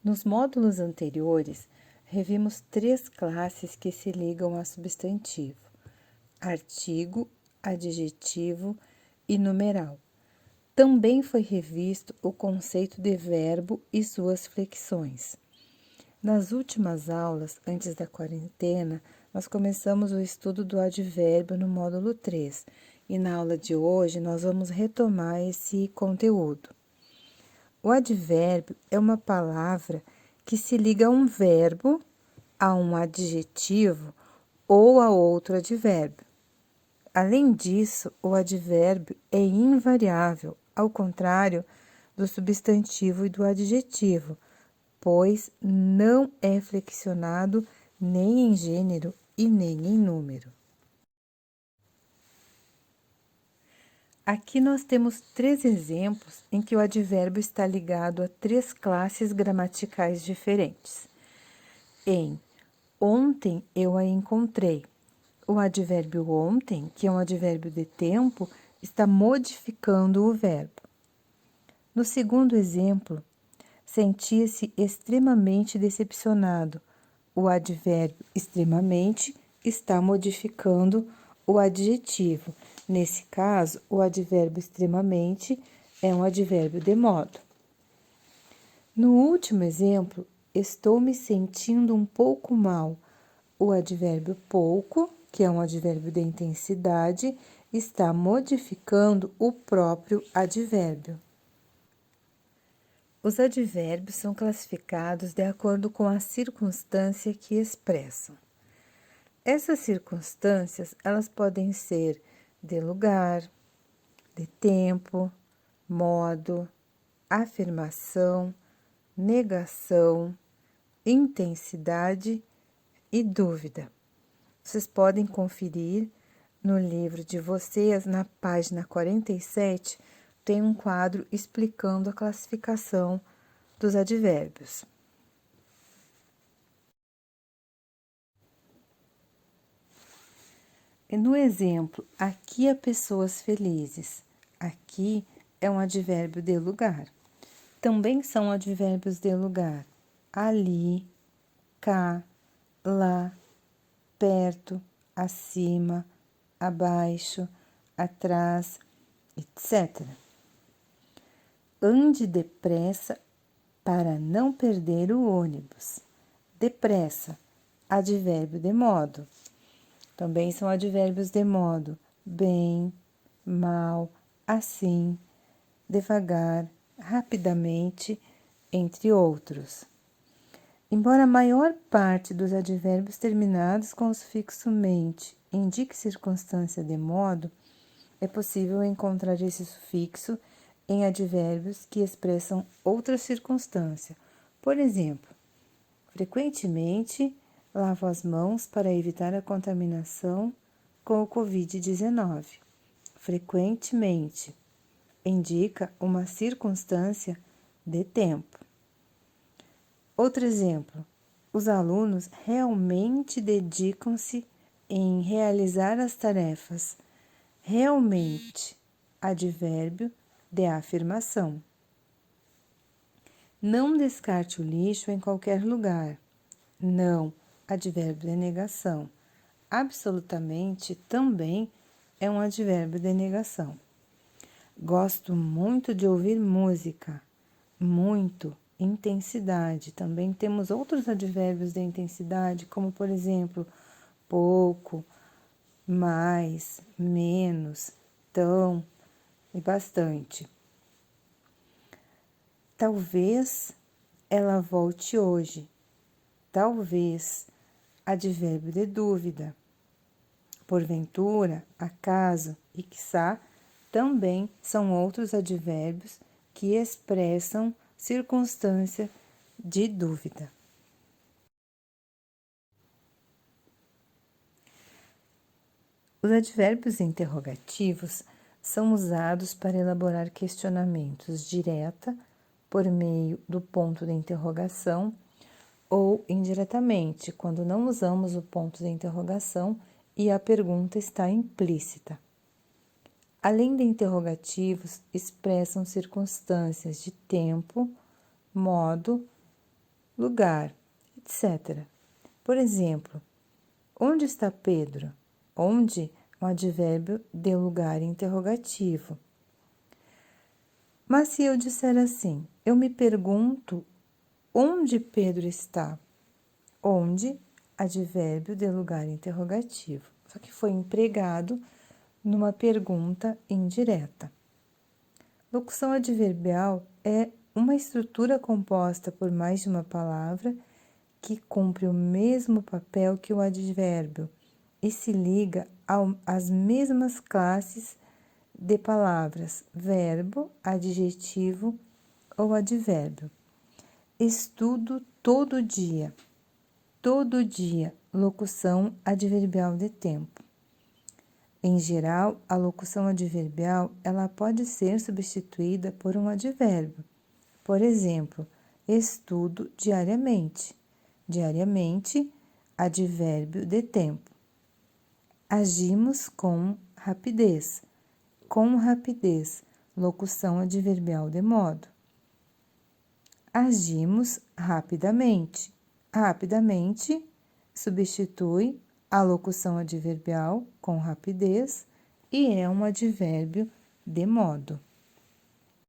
Nos módulos anteriores, revimos 3 classes que se ligam a substantivo: artigo, adjetivo e numeral. Também foi revisto o conceito de verbo e suas flexões. Nas últimas aulas, antes da quarentena, nós começamos o estudo do advérbio no módulo 3, e na aula de hoje nós vamos retomar esse conteúdo. O advérbio é uma palavra que se liga a um verbo, a um adjetivo ou a outro advérbio. Além disso, o advérbio é invariável, ao contrário do substantivo e do adjetivo, pois não é flexionado nem em gênero e nem em número. Aqui nós temos 3 exemplos em que o advérbio está ligado a 3 classes gramaticais diferentes. Em ontem eu a encontrei. O advérbio ontem, que é um advérbio de tempo, está modificando o verbo. No segundo exemplo, sentia-se extremamente decepcionado. O advérbio extremamente está modificando o adjetivo. Nesse caso, o advérbio extremamente é um advérbio de modo. No último exemplo, estou me sentindo um pouco mal. O advérbio pouco, que é um advérbio de intensidade, está modificando o próprio advérbio. Os advérbios são classificados de acordo com a circunstância que expressam. Essas circunstâncias, elas podem ser de lugar, de tempo, modo, afirmação, negação, intensidade e dúvida. Vocês podem conferir no livro de vocês, na página 47, tem um quadro explicando a classificação dos advérbios. No exemplo, aqui há pessoas felizes. Aqui é um advérbio de lugar. Também são advérbios de lugar: ali, cá, lá, perto, acima, abaixo, atrás, etc. Ande depressa para não perder o ônibus. Depressa, advérbio de modo. Também são advérbios de modo: bem, mal, assim, devagar, rapidamente, entre outros. Embora a maior parte dos advérbios terminados com o sufixo mente indique circunstância de modo, é possível encontrar esse sufixo em advérbios que expressam outra circunstância. Por exemplo, frequentemente lavo as mãos para evitar a contaminação com o Covid-19. Frequentemente indica uma circunstância de tempo. Outro exemplo: os alunos realmente dedicam-se em realizar as tarefas. Realmente, advérbio de afirmação. Não descarte o lixo em qualquer lugar. Não, advérbio de negação. Absolutamente também é um advérbio de negação. Gosto muito de ouvir música. Muito, intensidade. Também temos outros advérbios de intensidade, como por exemplo, pouco, mais, menos, tão e bastante. Talvez ela volte hoje. Talvez, advérbio de dúvida. Porventura, acaso e quiçá também são outros advérbios que expressam circunstância de dúvida. Os advérbios interrogativos são usados para elaborar questionamentos direta, por meio do ponto de interrogação, ou indiretamente, quando não usamos o ponto de interrogação e a pergunta está implícita. Além de interrogativos, expressam circunstâncias de tempo, modo, lugar, etc. Por exemplo, onde está Pedro? Onde é um advérbio de lugar interrogativo. Mas se eu disser assim, eu me pergunto onde Pedro está? Onde, advérbio de lugar interrogativo. Só que foi empregado numa pergunta indireta. Locução adverbial é uma estrutura composta por mais de uma palavra que cumpre o mesmo papel que o advérbio e se liga às mesmas classes de palavras, verbo, adjetivo ou advérbio. Estudo todo dia. Todo dia, locução adverbial de tempo. Em geral, a locução adverbial ela pode ser substituída por um advérbio. Por exemplo, estudo diariamente. Diariamente, advérbio de tempo. Agimos com rapidez. Com rapidez, locução adverbial de modo. Agimos rapidamente. Rapidamente substitui a locução adverbial com rapidez e é um advérbio de modo.